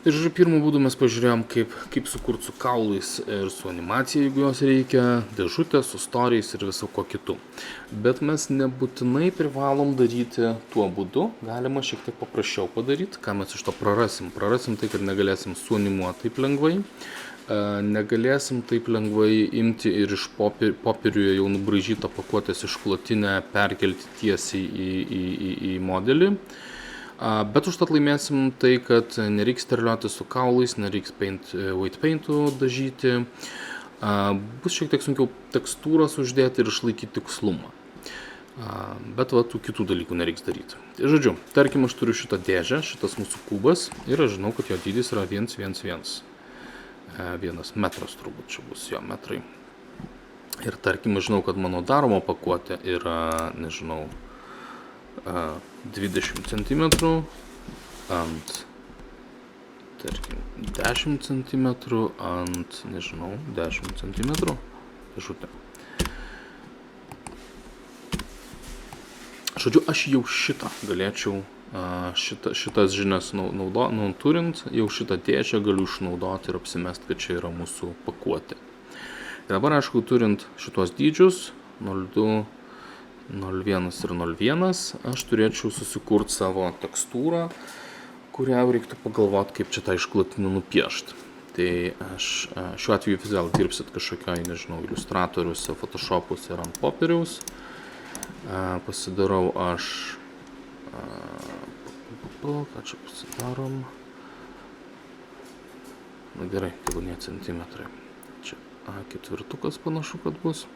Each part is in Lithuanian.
Ir žodžiu, pirmą būdų mes pažiūrėjom, kaip sukurti su kaulais ir su animacija, jeigu jos reikia, dėžutė su storiais ir viso ko kitų. Bet mes nebūtinai privalom daryti tuo būdu, galima šiek tiek paprasčiau padaryti, ką mes iš to prarasim. Prarasim tai, kad negalėsim suanimuoti taip lengvai, negalėsim taip lengvai imti ir iš popieriuje jau nubraižytą pakuotės išklotinę perkelti tiesiai į modelį. Bet užtat laimėsim tai, kad nereiks steriliuoti su kaulais, nereiks white paintų dažyti, bus šiek tiek sunkiau tekstūras uždėti ir išlaikyti tikslumą. Bet tų kitų dalykų nereiks daryti. Tai žodžiu, tarkim, aš turiu šitą dėžę, šitas mūsų kubas ir aš žinau, kad jo dydis yra 1,1,1. 1 metras turbūt čia bus jo metrai. Ir tarkim, aš žinau, kad mano daroma pakuotė yra, nežinau, 20 cm ant, tarkim, 10 cm ant, nežinau, 10 cm dėžutė. Žodžiu, aš jau šitą galėčiau, šitas žinias turint, jau šitą dėžę galiu išnaudoti ir apsimesti, kad čia yra mūsų pakuotė. Ir dabar, aišku, turint šitos dydžius, 0,2, 0,1 ir 0,1, aš turėčiau susikurti savo tekstūrą, kurią reiktų pagalvoti, kaip čia tą išklotinę nupiešti. Tai aš šiuo atveju vėl dirbsit kažkokiai, nežinau, iliustratoriuose, photoshopuose ir ant popieriaus. Pasidarau aš, ką čia pasidarom, na gerai, tegu ne centimetrai, čia A4 panašu, kad bus.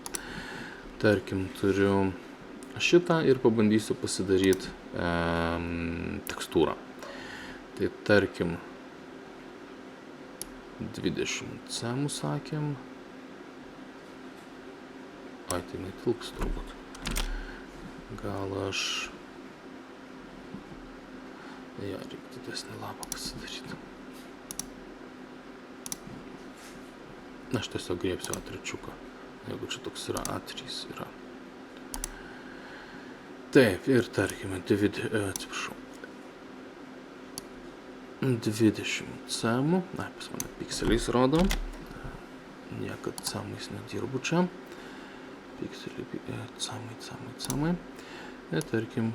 Tarkim, turiu šitą ir pabandysiu pasidaryti tekstūrą. Tai tarkim 20 cm sakėm. Tai netilps turbūt. Gal aš... reikia didesnį lapą pasidaryti. Aš tiesiog griebsiu A3, jeigu čia toks yra A3 yra. Taip, ir tarkime, 20 cm, pas mane pikseliais rodo, niekad cemais nedirbu čia, pikseliai, cemai, ir tarkim,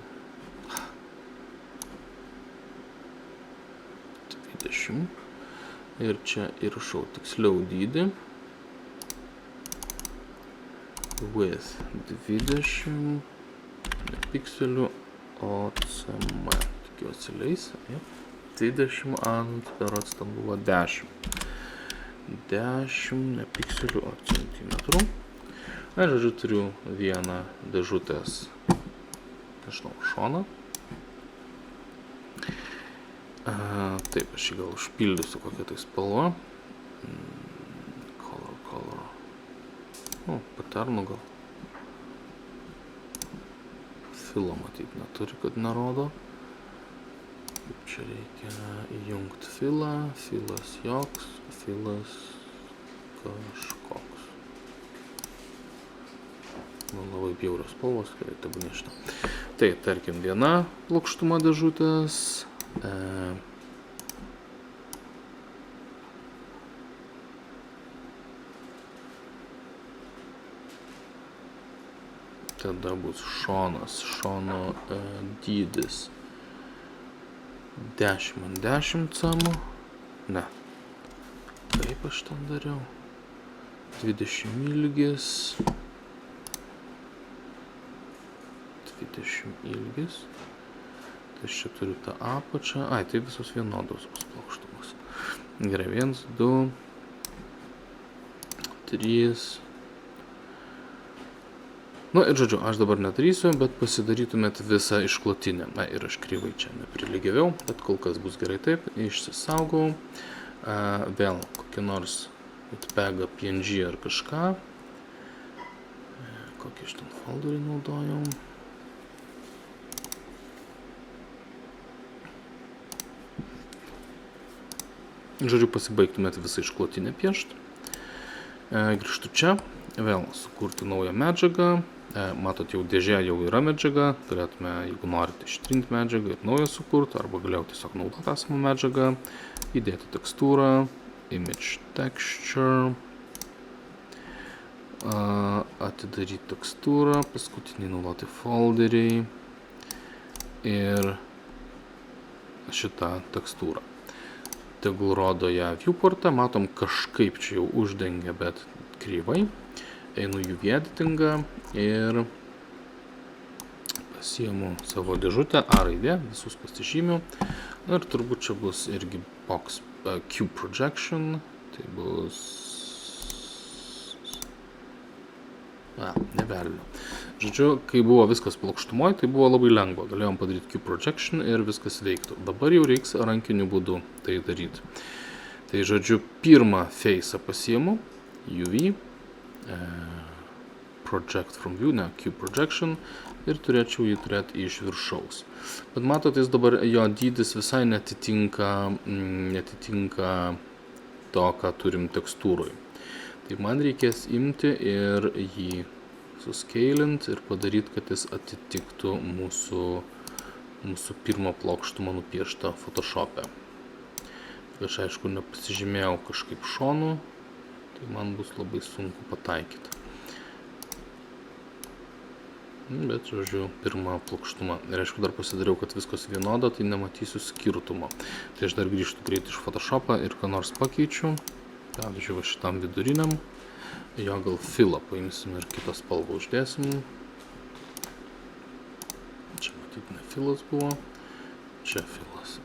20, ir čia įrašau tiksliau dydį, width 20, ne pikselių, o cm, tikiuosi leis, 20 ant, berods tam buvo 10, ne pikselių, o centimetrų. Ir, žodžiu, turiu vieną dėžutės, nežinau, šoną. Taip, aš jį gal užpildysiu kokią tai spalvą. Color. Paternų gal. Filo matyt neturi, kad nerodo. Kaip čia reikia įjungti filą. Filas joks, filas kažkoks. Man labai bjaurios spalvos, kai tai būna šitą. Tai, tarkim, viena plokštuma dėžutės. Tada bus šono dydis 10 ant 10 cm. Ne. Kaip aš ten dariau? 20 ilgis. 20 ilgis. Tai aš čia turiu tą apačią. Tai visos vienodos bus plokštumas. Gerai, 1, 2, 3. Ir žodžiu, aš dabar nedarysiu, bet pasidarytumėt visą išklotinę. Ir aš kryvai čia neprilygiaviau, bet kol kas bus gerai taip. Išsisaugau. Vėl kokį nors pegą PNG ar kažką. Kokį aš ten folderį naudojau. Žodžiu, pasibaigtumėt visą išklotinę piešti. Grįžtu čia. Vėl sukurti naują medžiagą. Matot, jau dėžė jau yra medžiaga, turėtume, jeigu norite, ištrinti medžiagą ir naują sukurti, arba galiau tiesiog naudoti esamą medžiagą, įdėti tekstūrą, image texture, atidaryti tekstūrą, paskutiniai naudoti folderiai ir šitą tekstūrą. Tegul rodo ją viewportą, matom kažkaip čia jau uždengia, bet kreivai. Einu į UV editingą ir pasiimu savo dėžutę, A raidė, visus pasižymiu. Ir turbūt čia bus irgi box cube projection, tai bus... nevelnio. Žodžiu, kai buvo viskas plokštumoje, tai buvo labai lengva. Galėjom padaryti cube projection ir viskas veiktų. Dabar jau reiks rankiniu būdu tai daryti. Tai žodžiu, pirmą face'ą pasiimu, UV, project from view, cube projection, ir turėčiau jį turėti iš viršaus. Bet matot, jis dabar, jo dydis visai netitinka to, ką turim tekstūroje. Tai man reikės imti ir jį suscalinti ir padaryti, kad jis atitiktų mūsų pirmą plokštumą nupieštą Photoshop'e. Aš aišku nepasižymėjau kažkaip šonų, tai man bus labai sunku pataikyti. Bet, žodžiu, pirmą plokštumą. Ir aišku, dar pasidariau, kad viskas vienoda, tai nematysiu skirtumo. Tai aš dar grįžtu greit iš Photoshop'ą ir ką nors pakeičiu. Pavyzdžiui, šitam viduriniam. Jo gal filą paimsim ir kitą spalvą uždėsim. Čia matyt ne filas buvo. Čia filas.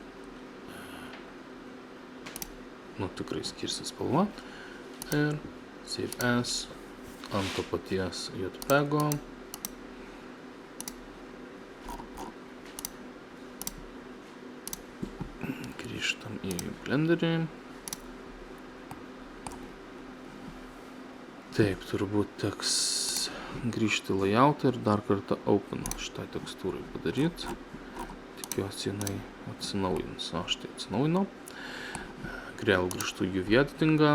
Nu, tikrai skirsis spalva. Ir Save As. Ant to paties JPEG-o. Grįžtam į Blenderį. Taip, turbūt teks grįžti layoutą ir dar kartą open šitą tekstūrai padaryti. Tikiuosi jinai atsinaujins. O, štai atsinaujino. Vėl grįžtu į UV editingą.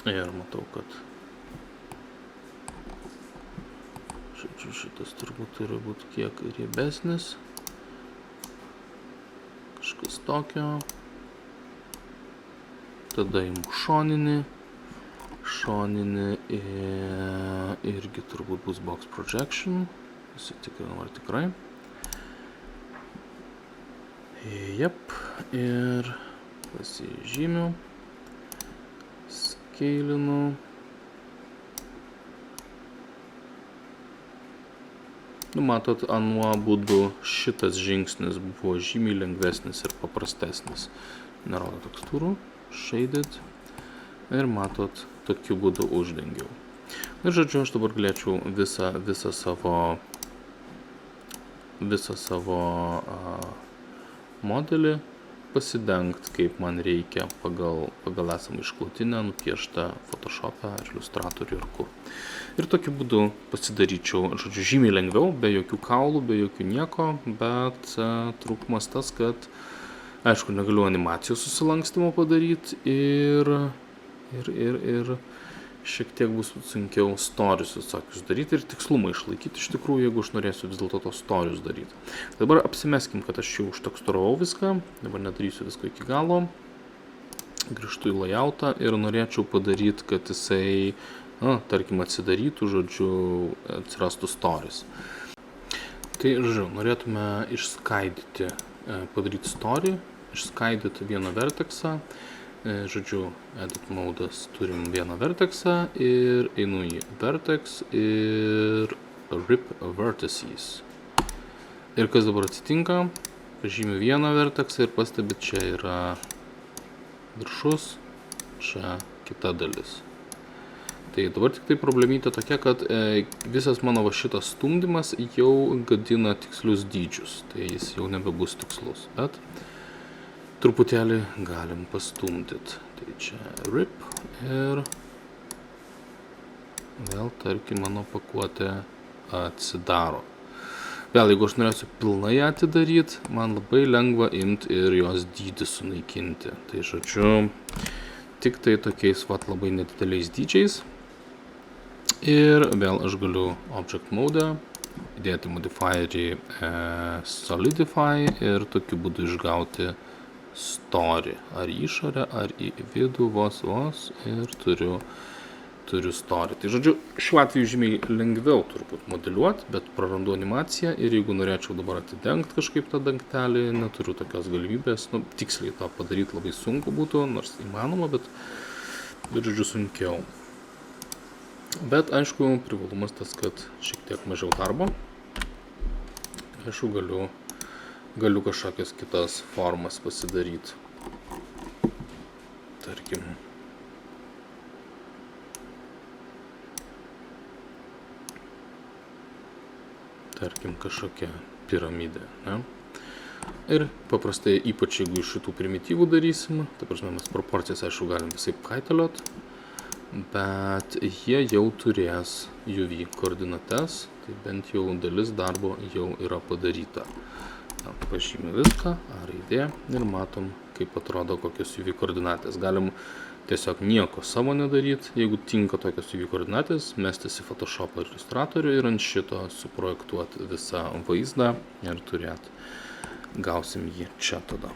Ir matau, kad šitas turbūt turi būti kiek riebesnis. Kažkas tokio. Tada imu šoninį. Šoninį irgi turbūt bus box projection. Įsitikrinau, ar tikrai. Jep. Ir pasižymiu. Scailinu. Nu, matot, anuo būdu šitas žingsnis buvo žymiai lengvesnis ir paprastesnis. Nerodo tekstūrų. Shaded. Ir matot, tokiu būdu uždengiau. Ir žodžiu, aš dabar galėčiau visą savo modelį pasidengti, kaip man reikia pagal esamą išklotinę, nupieštą Photoshop'e ar Illustrator'e ir kur. Ir tokiu būdu pasidaryčiau, žodžiu, žymiai lengviau, be jokių kaulų, be jokių nieko, bet trūkumas tas, kad, aišku, negaliu animacijos susilankstymo padaryti ir šiek tiek bus sunkiau storius visokius daryti ir tikslumą išlaikyti iš tikrųjų, jeigu aš norėsiu vis dėlto tos storius daryti. Dabar apsimeskim, kad aš jau užteksturavau viską, dabar nedarysiu visko iki galo. Grįžtu į layoutą ir norėčiau padaryti, kad jisai, tarkim, atsidarytų, žodžiu, atsirastų storis. Tai, žodžiu, norėtume išskaidyti, padaryti story, išskaidyti vieną vertexą. Žodžiu, edit modas turim vieną vertexą ir einu į vertex ir rip vertices. Ir kas dabar atsitinka? Pažymiu vieną vertexą ir pastebit, čia yra viršus, čia kita dalis. Tai dabar tik tai problemytė tokia, kad visas mano va šitas stumdymas jau gadina tikslius dydžius. Tai jis jau nebebus tikslus, bet truputėlį galim pastumdyti. Tai čia rip ir vėl, tarkim, mano pakuotė atsidaro. Vėl, jeigu aš norėsiu pilnai atidaryti, man labai lengva imti ir jos dydį sunaikinti. Tai žodžiu, tik tai tokiais vat labai nedideliais dydžiais. Ir vėl aš galiu Object Mode įdėti modifierį Solidify ir tokiu būdu išgauti story. Ar į išorę, ar į vidų vos ir turiu story. Tai žodžiu, šiuo atveju žymiai lengviau turbūt modeliuoti, bet prarandu animaciją ir jeigu norėčiau dabar atidengti kažkaip tą dangtelį, neturiu tokios galimybės. Tiksliai tą padaryti labai sunku būtų, nors įmanoma, bet žodžiu sunkiau. Bet aišku, privalumas tas, kad šiek tiek mažiau darbo. Aišku, galiu kažkokias kitas formas pasidaryti. Tarkim kažkokia piramidė, ne? Ir paprastai, ypač jeigu iš šitų primityvų darysim, ta prasme mes proporcijas, aišku, galim visai kaitaliot, bet jie jau turės UV koordinates, tai bent jau dalis darbo jau yra padaryta. Pažymė viską, A raidė ir matom, kaip atrodo kokios UV koordinatės. Galim tiesiog nieko savo nedaryti, jeigu tinka tokios UV koordinatės, mestis į Photoshop ar Illustratorių ir ant šito suprojektuoti visą vaizdą ir gausim jį čia tada.